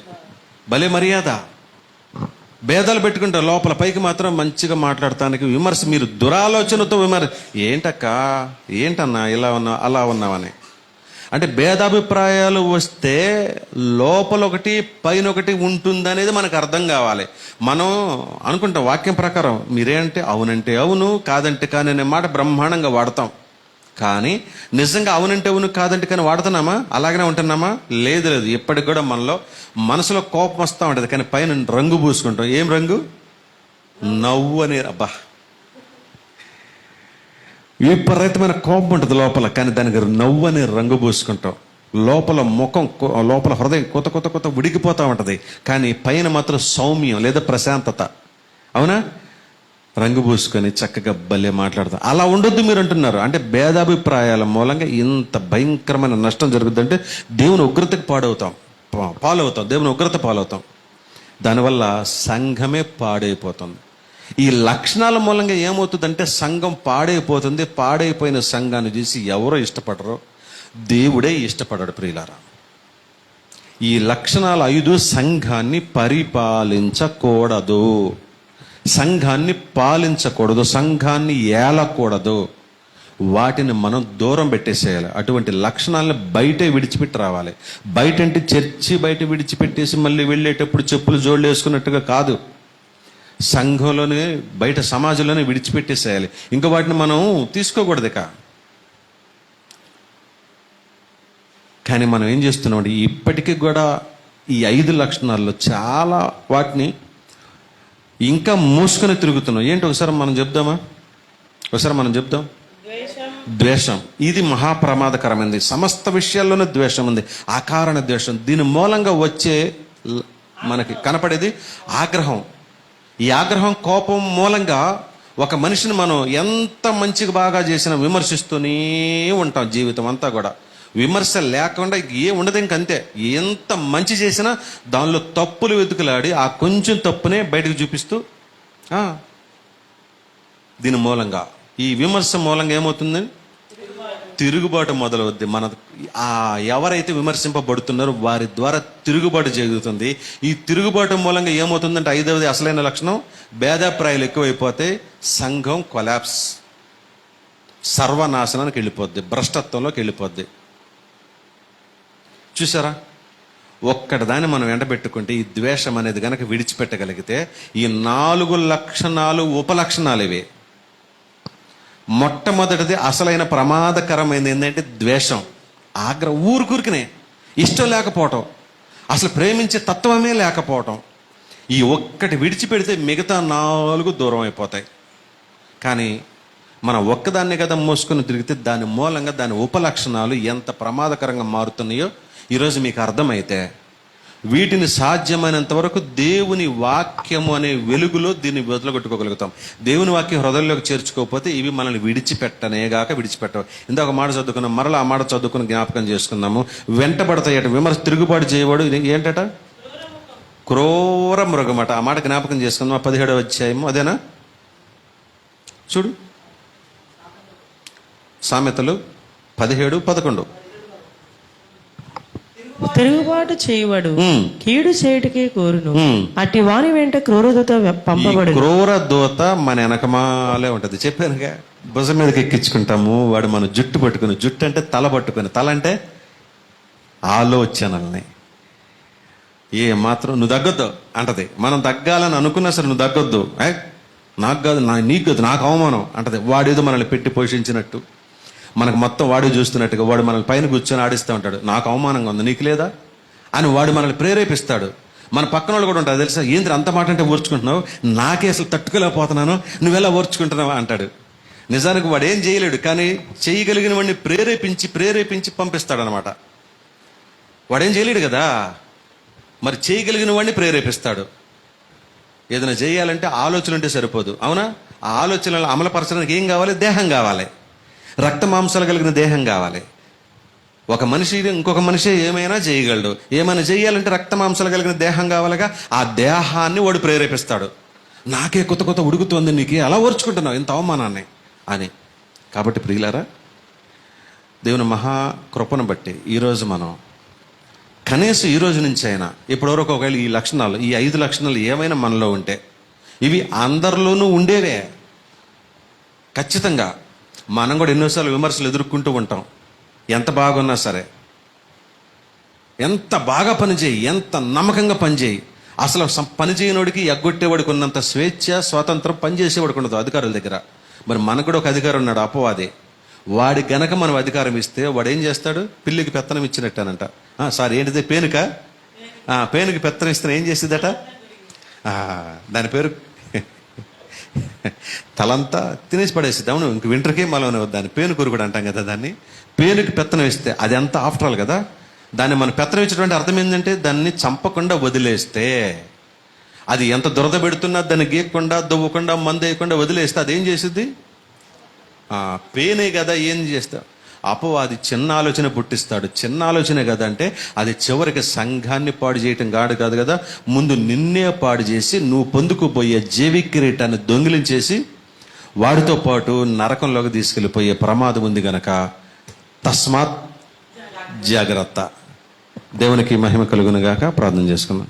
భలే మర్యాద. భేదాలు పెట్టుకుంటాం లోపల, పైకి మాత్రం మంచిగా మాట్లాడటానికి విమర్శ. మీరు దురాలోచనతో విమర్శ, ఏంటన్నా ఇలా ఉన్నావు అలా ఉన్నావని. అంటే భేదాభిప్రాయాలు వస్తే లోపల ఒకటి పైన ఒకటి ఉంటుందనేది మనకు అర్థం కావాలి. మనం అనుకుంటాం వాక్యం ప్రకారం మీరేంటే అవునంటే అవును, కాదంటే కానీ అనే మాట బ్రహ్మాండంగా వాడతాం. కానీ నిజంగా అవునంటే అవును, కాదంటే కానీ వాడుతున్నామా? అలాగనే ఉంటున్నామా? లేదు. ఇప్పటికి కూడా మనసులో కోపం వస్తూ ఉంటుంది, కానీ పైన రంగు పూసుకుంటాం. ఏం రంగు? నవ్వు అనే. అబ్బా, విపరీతమైన కోపం ఉంటుంది లోపల, కానీ దానికి నవ్వు అనే రంగు పూసుకుంటాం. లోపల ముఖం, లోపల హృదయం కొత్త ఉడికిపోతూ ఉంటుంది, కానీ పైన మాత్రం సౌమ్యం లేదా ప్రశాంతత. అవునా? రంగు పూసుకొని చక్కగా భలే మాట్లాడతాం. అలా ఉండొద్దు మీరు అంటున్నారు. అంటే భేదాభిప్రాయాల మూలంగా ఇంత భయంకరమైన నష్టం జరుగుతుందంటే దేవుని ఉగ్రతకు పాలవుతాం, దేవుని ఉగ్రత పాలవుతాం. దానివల్ల సంఘమే పాడైపోతుంది. ఈ లక్షణాల మూలంగా ఏమవుతుందంటే సంఘం పాడైపోతుంది. పాడైపోయిన సంఘాన్ని చూసి ఎవరో ఇష్టపడరో, దేవుడే ఇష్టపడడు. ప్రియులారా, ఈ లక్షణాలు 5 సంఘాన్ని పరిపాలించకూడదు, సంఘాన్ని పాలించకూడదు, సంఘాన్ని ఏలకూడదు. వాటిని మనం దూరం పెట్టేసేయాలి. అటువంటి లక్షణాలను బయటే విడిచిపెట్టి రావాలి. బయట అంటే చర్చి బయట విడిచిపెట్టేసి మళ్ళీ వెళ్ళేటప్పుడు చెప్పులు జోళ్ళు వేసుకున్నట్టుగా కాదు, సంఘంలోనే బయట సమాజంలోనే విడిచిపెట్టేసేయాలి. ఇంకా వాటిని మనం తీసుకోకూడదు. కానీ మనం ఏం చేస్తున్నాం? ఇప్పటికీ కూడా ఈ 5 లక్షణాల్లో చాలా వాటిని ఇంకా మూసుకొని తిరుగుతున్నాం. ఏంటి ఒకసారి మనం చెప్దామా? ద్వేషం. ఇది మహాప్రమాదకరమైనది. సమస్త విషయాల్లోనే ద్వేషం ఉంది, అకారణ ద్వేషం. దీని మూలంగా వచ్చే మనకి కనపడేది ఆగ్రహం. ఈ ఆగ్రహం, కోపం మూలంగా ఒక మనిషిని మనం ఎంత మంచిగా బాగా చేసినా విమర్శిస్తూనే ఉంటాం జీవితం అంతా కూడా. విమర్శ లేకుండా ఏ ఉండదు ఇంకంతే. ఎంత మంచి చేసినా దానిలో తప్పులు వెతుకులాడి ఆ కొంచెం తప్పునే బయటకు చూపిస్తూ, దీని మూలంగా, ఈ విమర్శ మూలంగా ఏమవుతుంది? తిరుగుబాటు మొదలవుద్ది. ఎవరైతే విమర్శింపబడుతున్నారో వారి ద్వారా తిరుగుబాటు జరుగుతుంది. ఈ తిరుగుబాటు మూలంగా ఏమవుతుందంటే 5వది అసలైన లక్షణం, భేదాభిప్రాయాలు ఎక్కువైపోతే సంఘం కొలాప్స్, సర్వనాశనానికి వెళ్ళిపోద్ది, భ్రష్టత్వంలోకి వెళ్ళిపోద్ది. చూసారా, ఒక్కటి దాన్ని మనం ఎండబెట్టుకుంటే ఈ ద్వేషం అనేది గనక విడిచిపెట్టగలిగితే ఈ 4 లక్షణాలు ఉపలక్షణాలు ఇవి. మొట్టమొదటిది అసలైన ప్రమాదకరమైనది ఏంటంటే ద్వేషం, ఊరికనే ఇష్టం లేకపోవటం, అసలు ప్రేమించే తత్వమే లేకపోవటం. ఈ ఒక్కటి విడిచిపెడితే మిగతా 4 దూరం అయిపోతాయి. కానీ మనం ఒక్కదాన్నే కదా మోసుకొని తిరిగితే దాని మూలంగా దాని ఉపలక్షణాలు ఎంత ప్రమాదకరంగా మారుతున్నాయో ఈరోజు మీకు అర్థమైతే, వీటిని సాధ్యమైనంత వరకు దేవుని వాక్యము అనే వెలుగులో దీన్ని వదలగొట్టుకోగలుగుతాం. దేవుని వాక్యం హృదయంలోకి చేర్చుకోకపోతే ఇవి మనల్ని విడిచిపెట్టనేగాక విడిచిపెట్టవు. ఇందాక మాట చదువుకున్నాం, మరలా ఆ మాట చదువుకుని జ్ఞాపకం చేసుకుందాము. వెంటబడతాయట, విమర్శ తిరుగుబాటు చేయవాడు ఏంటట? క్రూర మృగమట. ఆ మాట జ్ఞాపకం చేసుకుందాం. 17వ అధ్యాయము అదేనా? చూడు, సామెతలు 17:11. తిరుగుబాటు చేయవాడు కీడు చేయుటకే కోరును, అట్టి వాని వెంట క్రూరదూత పంపబడు. క్రూర దూత మన వెనకమాలే ఉంటది. చెప్పానుగా, భుజం మీదకి ఎక్కించుకుంటాము. వాడు మన జుట్టు పట్టుకుని, జుట్టు అంటే తల పట్టుకుని, తల అంటే ఆలోచనల్ని మాత్రం నువ్వు తగ్గొద్దు అంటది. మనం తగ్గాలని అనుకున్నా సరే నువ్వు తగ్గొద్దు, నాకు కాదు, నీకు కాదు, నాకు అవమానం అంటది. వాడేదో మనల్ని పెట్టి పోషించినట్టు, మనకు మొత్తం వాడు చూస్తున్నట్టుగా వాడు మనల్ని పైన కూర్చొని ఆడిస్తూ ఉంటాడు. నాకు అవమానంగా ఉంది, నీకు లేదా అని వాడు మనల్ని ప్రేరేపిస్తాడు. మన పక్కన వాళ్ళు కూడా ఉంటారు, తెలుసా, ఏంద్ర అంత మాట అంటే ఓర్చుకుంటున్నావు, నాకే అసలు తట్టుకోలేకపోతున్నాను, నువ్వెలా ఓర్చుకుంటున్నావా అంటాడు. నిజానికి వాడు ఏం చేయలేడు, కానీ చేయగలిగిన వాడిని ప్రేరేపించి పంపిస్తాడనమాట. వాడేం చేయలేడు కదా, మరి చేయగలిగిన వాడిని ప్రేరేపిస్తాడు. ఏదైనా చేయాలంటే ఆలోచన ఉంటే సరిపోదు, అవునా? ఆ ఆలోచనలు అమలుపరచడానికి ఏం కావాలి? దేహం కావాలి, రక్త మాంసాలు కలిగిన దేహం కావాలి. ఒక మనిషి ఇంకొక మనిషి ఏమైనా చేయగలడు, ఏమైనా చేయాలంటే రక్త మాంసాలు కలిగిన దేహం కావాలిగా. ఆ దేహాన్ని వాడు ప్రేరేపిస్తాడు. నాకే కొత్త ఉడుకుతుంది, నీకు అలా ఓర్చుకుంటున్నావు ఇంత అవమానాన్ని అని. కాబట్టి ప్రియులారా, దేవుని మహాకృపను బట్టి ఈరోజు మనం కనీసం ఈ రోజు నుంచి అయినా ఇప్పటివరకు ఒకవేళ ఈ లక్షణాలు, ఈ 5 లక్షణాలు ఏమైనా మనలో ఉంటే, ఇవి అందరిలోనూ ఉండేవే ఖచ్చితంగా. మనం కూడా ఎన్నోసార్లు విమర్శలు ఎదుర్కొంటూ ఉంటాం. ఎంత బాగున్నా సరే, ఎంత బాగా పనిచేయి, ఎంత నమ్మకంగా పనిచేయి, అసలు పని చేయనోడికి ఎగ్గొట్టేవాడికి ఉన్నంత స్వేచ్ఛ, స్వాతంత్రం పనిచేసేవాడికి ఉండదు అధికారుల దగ్గర. మరి మనకు కూడా ఒక అధికారం ఉన్నాడు, అపవాది. వాడి గనక మనం అధికారం ఇస్తే వాడు ఏం చేస్తాడు? పిల్లికి పెత్తనం ఇచ్చినట్టేనంట. సారీ, ఏంటిది? పేనుకి పెత్తనం ఇస్తే ఏం చేసిద్దట? దాని పేరు తలంతా తినేసి పడేసిద్ది. అవును, ఇంక వింటర్కే మళ్ళీ దాన్ని పేనుకూరు కూడా అంటాం కదా. దాన్ని పేనుకి పెత్తనం ఇస్తే అది ఎంత ఆఫ్టర్ ఆల్ కదా. దాన్ని మనం పెత్తనం ఇచ్చినటువంటి అర్థం ఏంటంటే దాన్ని చంపకుండా వదిలేస్తే, అది ఎంత దురద పెడుతున్నా దాన్ని గీయకుండా, దువ్వకుండా, మందు వేయకుండా వదిలేస్తే అదేం చేసిద్ది? పేనే కదా. ఏం చేస్తా? అపవాది చిన్న ఆలోచన పుట్టిస్తాడు. చిన్న ఆలోచనే కదా అంటే అది చివరికి సంఘాన్ని పాడు చేయటం కాదు కదా, ముందు నిన్నే పాడు చేసి నువ్వు పొందుకుపోయే జీవి కిరీటాన్ని దొంగిలించేసి వాడితో పాటు నరకంలోకి తీసుకెళ్ళిపోయే ప్రమాదం ఉంది గనక తస్మాత్ జాగ్రత్త. దేవునికి మహిమ కలుగునుగాక. ప్రార్థన చేసుకుందాం.